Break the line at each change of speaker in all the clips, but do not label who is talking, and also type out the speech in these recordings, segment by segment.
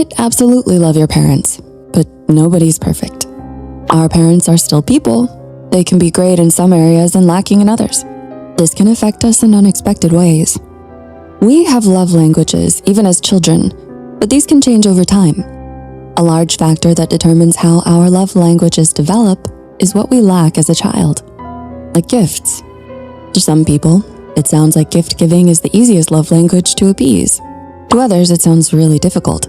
might absolutely love your parents, but nobody's perfect. Our parents are still people. They can be great in some areas and lacking in others. This can affect us in unexpected ways. We have love languages even as children, but these can change over time. A large factor that determines how our love languages develop is what we lack as a child, like gifts. To some people, it sounds like gift giving is the easiest love language to appease. To others, it sounds really difficult.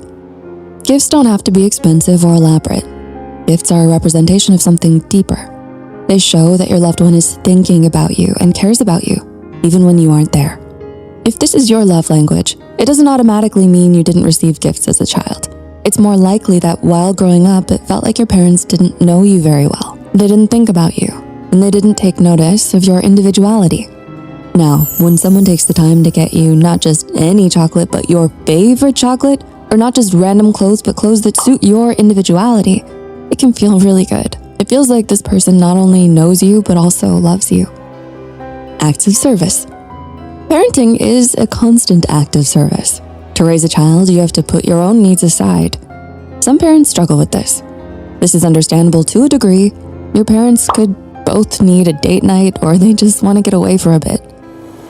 Gifts don't have to be expensive or elaborate. Gifts are a representation of something deeper. They show that your loved one is thinking about you and cares about you, even when you aren't there. If this is your love language, it doesn't automatically mean you didn't receive gifts as a child. It's more likely that while growing up, it felt like your parents didn't know you very well. They didn't think about you, and they didn't take notice of your individuality. Now, when someone takes the time to get you not just any chocolate, but your favorite chocolate, or not just random clothes, but clothes that suit your individuality, it can feel really good. It feels like this person not only knows you, but also loves you. Acts of service. Parenting is a constant act of service. To raise a child, you have to put your own needs aside. Some parents struggle with this. This is understandable to a degree. Your parents could both need a date night or they just want to get away for a bit.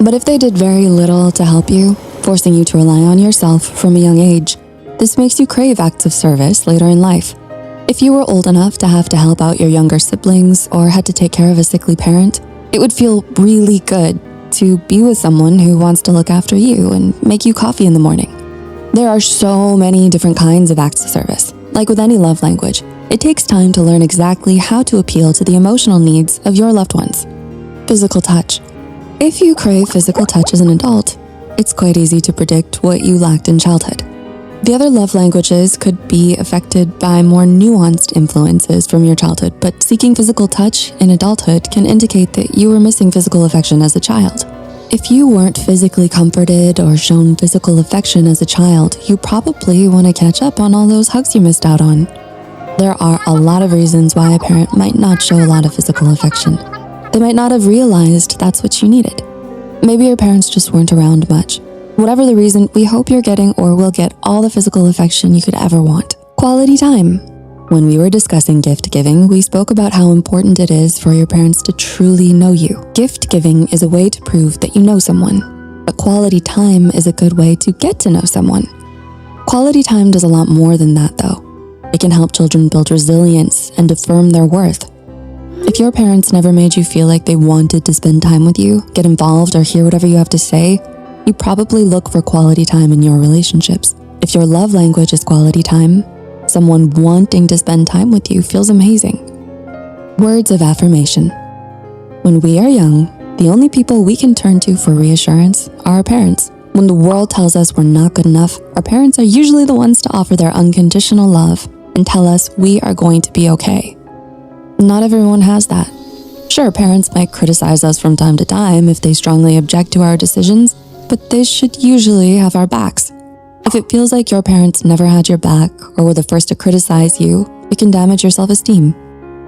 But if they did very little to help you, forcing you to rely on yourself from a young age, this makes you crave acts of service later in life. If you were old enough to have to help out your younger siblings or had to take care of a sickly parent, it would feel really good to be with someone who wants to look after you and make you coffee in the morning. There are so many different kinds of acts of service. Like with any love language, it takes time to learn exactly how to appeal to the emotional needs of your loved ones. Physical touch. If you crave physical touch as an adult, it's quite easy to predict what you lacked in childhood. The other love languages could be affected by more nuanced influences from your childhood, but seeking physical touch in adulthood can indicate that you were missing physical affection as a child. If you weren't physically comforted or shown physical affection as a child, you probably want to catch up on all those hugs you missed out on. There are a lot of reasons why a parent might not show a lot of physical affection. They might not have realized that's what you needed. Maybe your parents just weren't around much. Whatever the reason, we hope you're getting or will get all the physical affection you could ever want. Quality time. When we were discussing gift giving, we spoke about how important it is for your parents to truly know you. Gift giving is a way to prove that you know someone, but quality time is a good way to get to know someone. Quality time does a lot more than that though. It can help children build resilience and affirm their worth. If your parents never made you feel like they wanted to spend time with you, get involved, or hear whatever you have to say, you probably look for quality time in your relationships. If your love language is quality time, someone wanting to spend time with you feels amazing. Words of affirmation. When we are young, the only people we can turn to for reassurance are our parents. When the world tells us we're not good enough, our parents are usually the ones to offer their unconditional love and tell us we are going to be okay. Not everyone has that. Sure, parents might criticize us from time to time if they strongly object to our decisions, but they should usually have our backs. If it feels like your parents never had your back or were the first to criticize you, it can damage your self-esteem.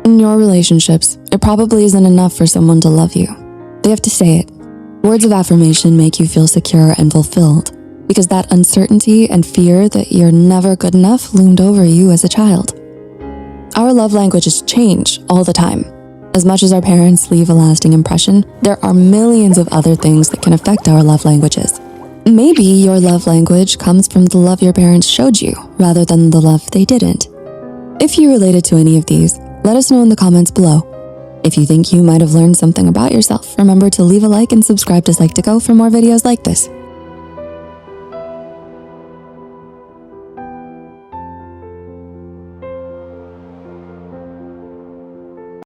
In your relationships, it probably isn't enough for someone to love you. They have to say it. Words of affirmation make you feel secure and fulfilled because that uncertainty and fear that you're never good enough loomed over you as a child. Our love languages change all the time. As much as our parents leave a lasting impression, there are millions of other things that can affect our love languages. Maybe your love language comes from the love your parents showed you rather than the love they didn't. If you related to any of these, let us know in the comments below. If you think you might have learned something about yourself, remember to leave a like and subscribe to Psych2Go for more videos like this.